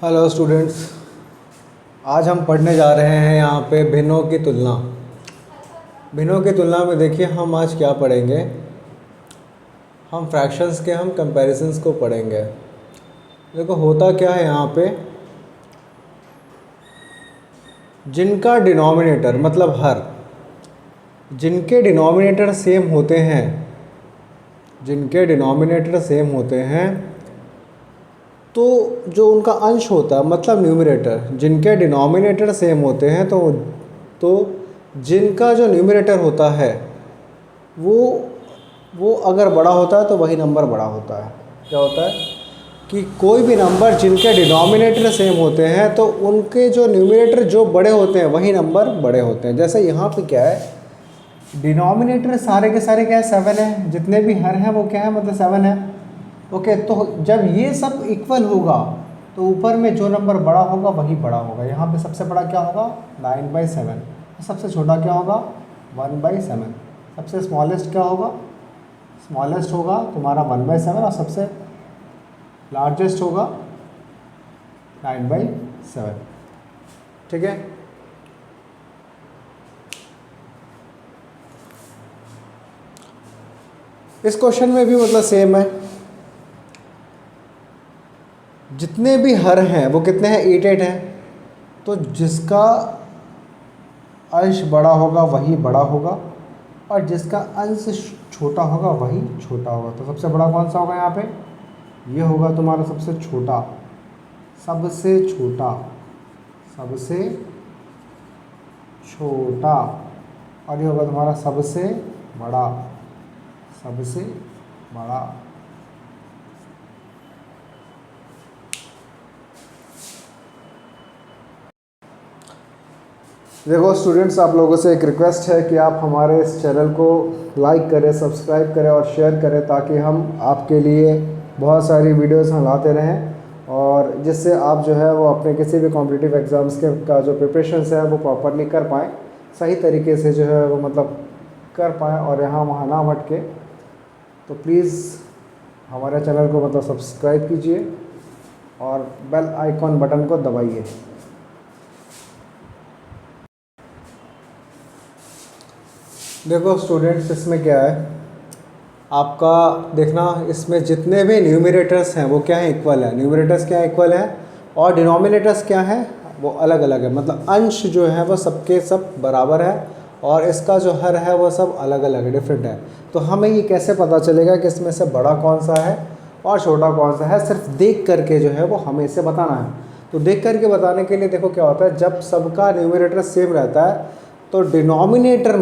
Hello students, आज हम पढ़ने जा रहे हैं यहाँ पे भिन्नों की तुलना। भिन्नों की तुलना में देखिए हम आज क्या पढ़ेंगे। हम फ्रैक्शंस के कंपैरिजंस को पढ़ेंगे। देखो होता क्या है यहाँ पे, जिनका डिनोमिनेटर मतलब हर, जिनके डिनोमिनेटर सेम होते हैं, जिनके डिनोमिनेटर सेम होते हैं, तो जो उनका अंश होता है मतलब न्यूमरेटर, जिनके डिनोमिनेटर सेम होते हैं तो जिनका जो न्यूमरेटर होता है वो अगर बड़ा होता है तो वही नंबर बड़ा होता है। क्या होता है कि कोई भी नंबर जिनके डिनोमिनेटर सेम होते हैं तो उनके जो न्यूमरेटर जो बड़े होते हैं वही नंबर बड़े होते हैं। जैसे यहाँ पे क्या है, डिनोमिनेटर सारे के सारे क्या है 7 है, जितने भी हर हैं वो क्या है मतलब 7 है। ओके, तो जब ये सब इक्वल होगा तो ऊपर में जो नंबर बड़ा होगा वही बड़ा होगा। यहाँ पे सबसे बड़ा क्या होगा 9/7, सबसे छोटा क्या होगा 1/7, सबसे स्मॉलेस्ट क्या होगा, स्मॉलेस्ट होगा तुम्हारा 1/7 और सबसे लार्जेस्ट होगा 9/7। ठीक है, इस क्वेश्चन में भी मतलब सेम है। जितने भी हर हैं वो कितने हैं 8 हैं, तो जिसका अंश बड़ा होगा वही बड़ा होगा और जिसका अंश छोटा होगा वही छोटा होगा। तो सबसे बड़ा कौन सा होगा यहाँ पे, ये होगा तुम्हारा सबसे छोटा, सबसे छोटा, सबसे छोटा, और ये होगा तुम्हारा सबसे बड़ा, सबसे बड़ा। देखो स्टूडेंट्स, आप लोगों से एक रिक्वेस्ट है कि आप हमारे इस चैनल को लाइक करें, सब्सक्राइब करें और शेयर करें, ताकि हम आपके लिए बहुत सारी वीडियोस हम लाते रहें और जिससे आप जो है वो अपने किसी भी कॉम्पिटिटिव एग्ज़ाम्स के का जो प्रिपरेशंस है वो प्रॉपरली कर पाएँ, सही तरीके से जो है वो मतलब कर पाएँ और यहाँ वहाँ ना भटके। तो प्लीज़ हमारे चैनल को मतलब सब्सक्राइब कीजिए और बेल आइकॉन बटन को दबाइए। देखो स्टूडेंट्स, इसमें क्या है आपका देखना, इसमें जितने भी न्यूमरेटर्स हैं वो क्या है इक्वल है, न्यूमरेटर्स क्या इक्वल है और डिनोमिनेटर्स क्या है वो अलग अलग है। मतलब अंश जो है वो सबके सब बराबर है और इसका जो हर है वो सब अलग अलग है, डिफरेंट है। तो हमें ये कैसे पता चलेगा कि इसमें से बड़ा कौन सा है और छोटा कौन सा है, सिर्फ देख करके जो है वो हमें इसे बताना है। तो देख करके बताने के लिए देखो क्या होता है, जब सबका न्यूमरेटर सेम रहता है तो डिनोमिनेटर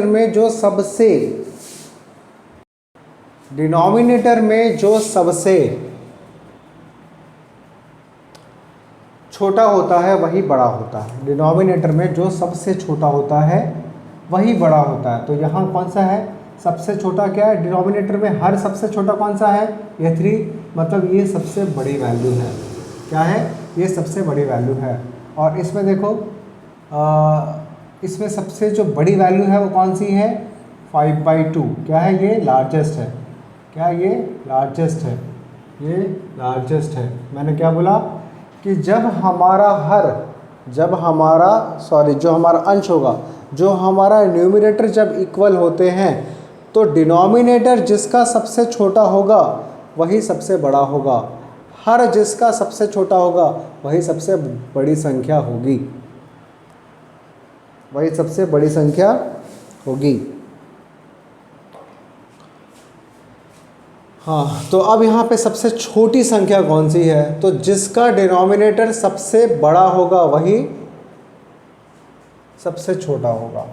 में जो सबसे, डिनोमिनेटर में जो सबसे छोटा होता है वही बड़ा होता है। डिनोमिनेटर में जो सबसे छोटा होता है वही बड़ा होता है। तो यहाँ कौन सा है सबसे छोटा, क्या है डिनोमिनेटर में हर सबसे छोटा कौन सा है, ये 3, मतलब ये सबसे बड़ी वैल्यू है। क्या है, ये सबसे बड़ी वैल्यू है। और इसमें देखो इसमें सबसे जो बड़ी वैल्यू है वो कौन सी है 5/2। क्या है, ये लार्जेस्ट है। क्या ये लार्जेस्ट है, ये लार्जेस्ट है। मैंने क्या बोला कि जब हमारा अंश होगा, जो हमारा न्यूमरेटर जब इक्वल होते हैं तो डिनोमिनेटर जिसका सबसे छोटा होगा वही सबसे बड़ा होगा, हर जिसका सबसे छोटा होगा वही सबसे बड़ी संख्या होगी, वही सबसे बड़ी संख्या होगी। हाँ, तो अब यहाँ पे सबसे छोटी संख्या कौन सी है, तो जिसका डिनोमिनेटर सबसे बड़ा होगा वही सबसे छोटा होगा,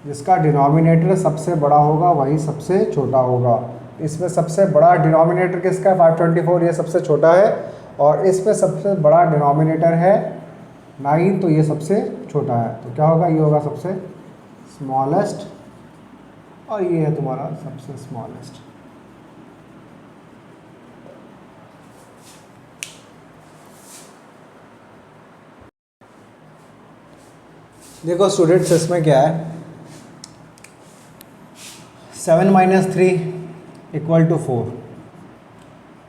जिसका डिनोमिनेटर सबसे बड़ा होगा वही सबसे छोटा होगा। इसमें सबसे बड़ा डिनोमिनेटर किसका है 524, ये सबसे छोटा है, और इसमें सबसे बड़ा डिनोमिनेटर है 9, तो ये सबसे छोटा है। तो क्या होगा, ये होगा सबसे स्मॉलेस्ट और ये है तुम्हारा सबसे स्मॉलेस्ट। देखो स्टूडेंट्स, इसमें क्या है, 7 minus 3 equal to 4,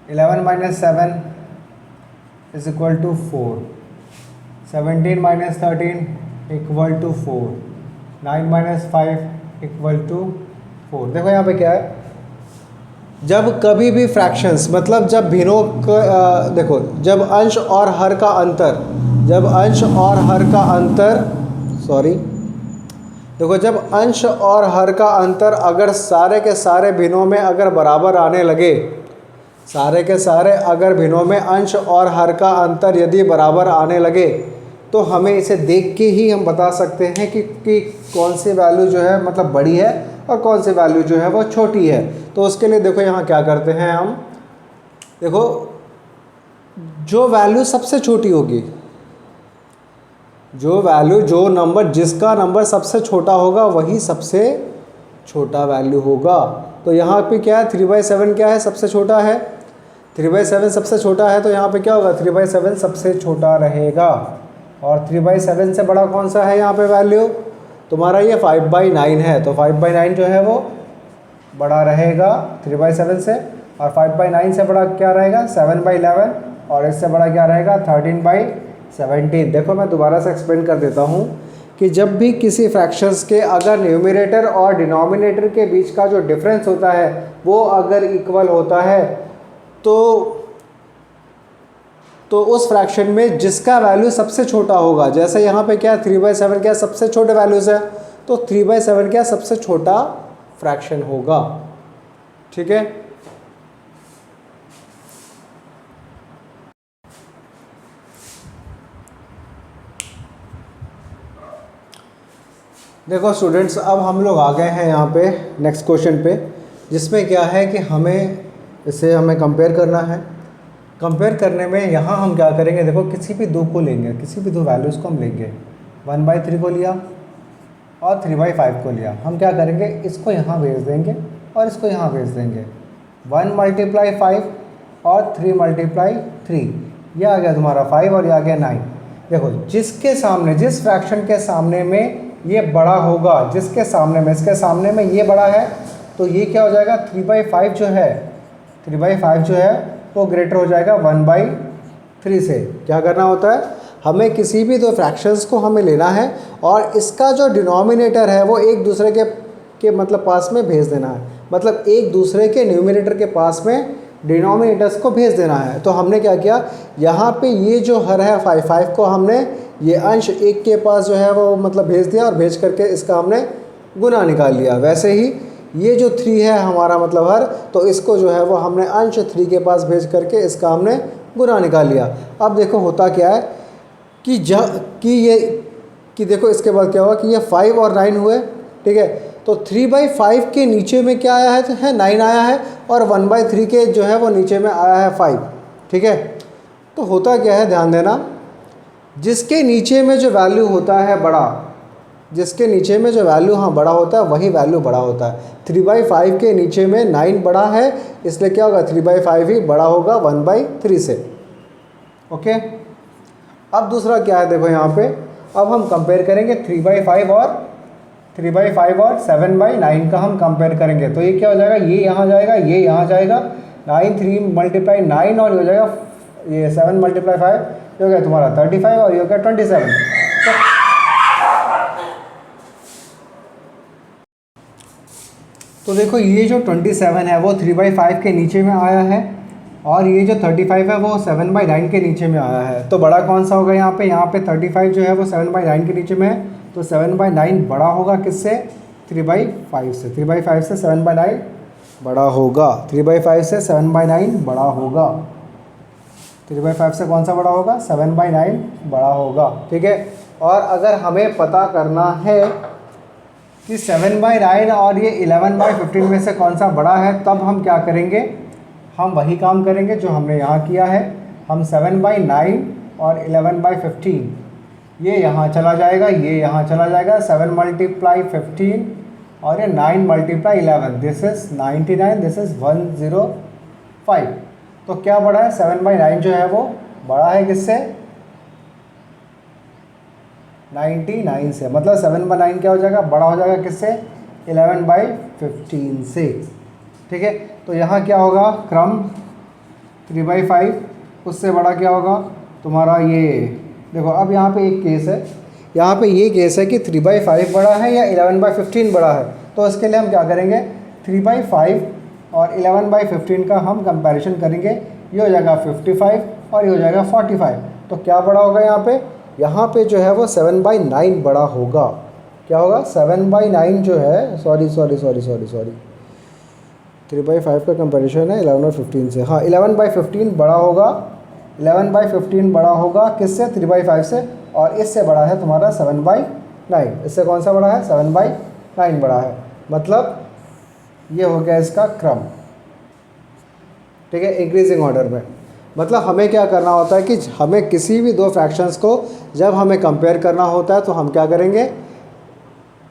11 minus 7 is equal to 4, 17 minus 13 equal to 4, 9 minus 5 equal to 4। देखो यहाँ पे क्या है, जब कभी भी फ्रैक्शंस मतलब जब भिन्नों देखो जब अंश और हर का अंतर, जब अंश और हर का अंतर देखो जब अंश और हर का अंतर अगर सारे के सारे भिन्नों में अगर बराबर आने लगे, सारे के सारे अगर भिन्नों में अंश और हर का अंतर यदि बराबर आने लगे, तो हमें इसे देख के ही हम बता सकते हैं कि कौन सी वैल्यू जो है मतलब बड़ी है और कौन सी वैल्यू जो है वो छोटी है। तो उसके लिए देखो यहाँ क्या करते हैं हम, देखो जो वैल्यू सबसे छोटी होगी, जो नंबर जिसका नंबर सबसे छोटा होगा वही सबसे छोटा वैल्यू होगा। तो यहाँ पे क्या है, 3/7 क्या है, सबसे छोटा है, 3/7 सबसे छोटा है, तो यहाँ पे क्या होगा, 3/7 सबसे छोटा रहेगा। और 3/7 से बड़ा कौन सा है यहाँ पे वैल्यू, तुम्हारा ये 5/9 है, तो 5/9 जो है वो बड़ा रहेगा 3/7 से, और 5/9 से बड़ा क्या रहेगा, 7/11, और इससे बड़ा क्या रहेगा, 13/17। देखो मैं दोबारा से एक्सप्लेन कर देता हूँ कि जब भी किसी फ्रैक्शंस के अगर न्यूमरेटर और डिनोमिनेटर के बीच का जो डिफरेंस होता है वो अगर इक्वल होता है, तो उस फ्रैक्शन में जिसका वैल्यू सबसे छोटा होगा, जैसे यहाँ पे क्या 3/7 क्या सबसे छोटे वैल्यूज़ है, तो 3/7 क्या सबसे छोटा फ्रैक्शन होगा। ठीक है, देखो स्टूडेंट्स, अब हम लोग आ गए हैं यहाँ पे नेक्स्ट क्वेश्चन पे, जिसमें क्या है कि हमें कंपेयर करना है। कंपेयर करने में यहाँ हम क्या करेंगे, देखो किसी भी दो को लेंगे, किसी भी दो वैल्यूज़ को हम लेंगे, 1/3 को लिया और 3/5 को लिया। हम क्या करेंगे, इसको यहाँ भेज देंगे और इसको यहाँ भेज देंगे, 1 × 5 और 3 × 3, यह आ गया तुम्हारा 5 और यह आ गया 9। देखो जिसके सामने, जिस फ्रैक्शन के सामने में ये बड़ा होगा, जिसके सामने में, इसके सामने में ये बड़ा है, तो ये क्या हो जाएगा, 3/5 जो है, 3/5 जो है वो ग्रेटर हो जाएगा 1/3 से। क्या करना होता है, हमें किसी भी दो फ्रैक्शंस को हमें लेना है और इसका जो डिनोमिनेटर है वो एक दूसरे के मतलब पास में भेज देना है, मतलब एक दूसरे के न्यूमरेटर के पास में डिनोमिनेटर्स को भेज देना है। तो हमने क्या किया, यहाँ पे ये जो हर है 5 को हमने ये अंश एक के पास जो है वो मतलब भेज दिया और भेज करके इसका हमने गुना निकाल लिया। वैसे ही ये जो 3 है हमारा मतलब हर, तो इसको जो है वो हमने अंश 3 के पास भेज करके इसका हमने गुना निकाल लिया। अब देखो होता क्या है कि देखो इसके बाद क्या हुआ कि ये 5 और 9 हुए। ठीक है, तो 3/5 के नीचे में क्या आया है, तो है 9 आया है, और 1/3 के जो है वो नीचे में आया है 5। ठीक है, तो होता क्या है, ध्यान देना, जिसके नीचे में जो वैल्यू होता है बड़ा, जिसके नीचे में जो वैल्यू बड़ा होता है वही वैल्यू बड़ा होता है। 3/5 के नीचे में 9 बड़ा है, इसलिए क्या होगा, 3/5 ही बड़ा होगा 1/3 से। ओके, अब दूसरा क्या है, देखो यहाँ पे अब हम कंपेयर करेंगे 3/5 और 7/9 का हम कंपेयर करेंगे। तो ये क्या हो जाएगा, ये यहाँ जाएगा, ये यहाँ जाएगा, 9 3 × 9 और ये हो जाएगा ये 7 × 5, ये हो गया तुम्हारा 35 और ये हो गया 27। तो देखो ये जो 27 है वो 3/5 के नीचे में आया है, और ये जो 35 है वो 7/9 के नीचे में आया है। तो बड़ा कौन सा होगा यहाँ पे 35 जो है वो 7/9 के नीचे में है, तो 7/9 बड़ा होगा किससे, 3/5 से। 3/5 से 7/9 बड़ा होगा, 3/5 से 7/9 बड़ा होगा, 3/5 से कौन सा बड़ा होगा, 7/9 बड़ा होगा। ठीक है, और अगर हमें पता करना है कि 7/9 और ये 11/15 में से कौन सा बड़ा है, तब हम क्या करेंगे, हम वही काम करेंगे जो हमने यहाँ किया है। हम 7/9 और 11/15, ये यहाँ चला जाएगा, ये यहाँ चला जाएगा, 7 × 15 और ये 9 × 11, दिस इज़ 99, दिस इज़ 105। तो क्या बड़ा है, 7/9 जो है वो बड़ा है किससे, 99 से, मतलब 7/9 क्या हो जाएगा, बड़ा हो जाएगा किससे, 11/15 से। ठीक है, तो यहाँ क्या होगा, क्रम 3/5, उससे बड़ा क्या होगा तुम्हारा ये। देखो अब यहाँ पे एक केस है, यहाँ पे ये केस है कि 3/5 बड़ा है या 11/15 बड़ा है। तो इसके लिए हम क्या करेंगे, 3/5 और 11/15 का हम कंपैरिजन करेंगे। ये हो जाएगा 55 और ये हो जाएगा 45। तो क्या बड़ा होगा यहाँ पे जो है वो 7/9 बड़ा होगा। क्या होगा, 7/9 जो है, सॉरी 3/5 का कंपैरिजन है 11 और 15 से। हाँ, 11/15 बड़ा होगा, 11/15 बड़ा होगा किससे, 3/5 से, और इससे बड़ा है तुम्हारा 7/9। इससे कौन सा बड़ा है, 7/9 बड़ा है। मतलब ये हो गया इसका क्रम। ठीक है, इंक्रीजिंग ऑर्डर में। मतलब हमें क्या करना होता है कि हमें किसी भी दो फ्रैक्शंस को जब हमें कंपेयर करना होता है तो हम क्या करेंगे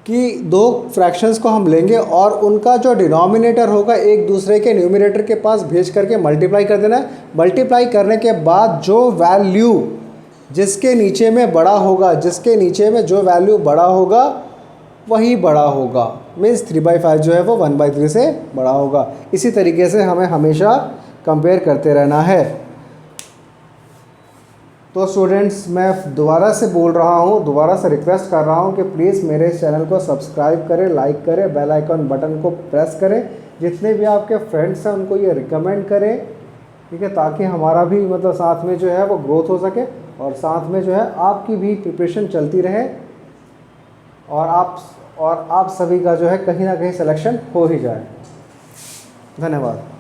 कि दो फ्रैक्शंस को हम लेंगे और उनका जो डिनोमिनेटर होगा एक दूसरे के न्यूमरेटर के पास भेज करके मल्टीप्लाई कर देना है। मल्टीप्लाई करने के बाद जो वैल्यू जिसके नीचे में बड़ा होगा, जिसके नीचे में जो वैल्यू बड़ा होगा वही बड़ा होगा। मीन्स 3/5 जो है वो 1/3 से बड़ा होगा। इसी तरीके से हमें हमेशा कंपेयर करते रहना है। तो स्टूडेंट्स, मैं दोबारा से बोल रहा हूँ, दोबारा से रिक्वेस्ट कर रहा हूँ कि प्लीज़ मेरे इस चैनल को सब्सक्राइब करें, लाइक करें, बेल आइकन बटन को प्रेस करें। जितने भी आपके फ्रेंड्स हैं उनको ये रिकमेंड करें, ठीक है, ताकि हमारा भी मतलब साथ में जो है वो ग्रोथ हो सके और साथ में जो है आपकी भी प्रिपरेशन चलती रहे और आप सभी का जो है कहीं ना कहीं सिलेक्शन हो ही जाए। धन्यवाद।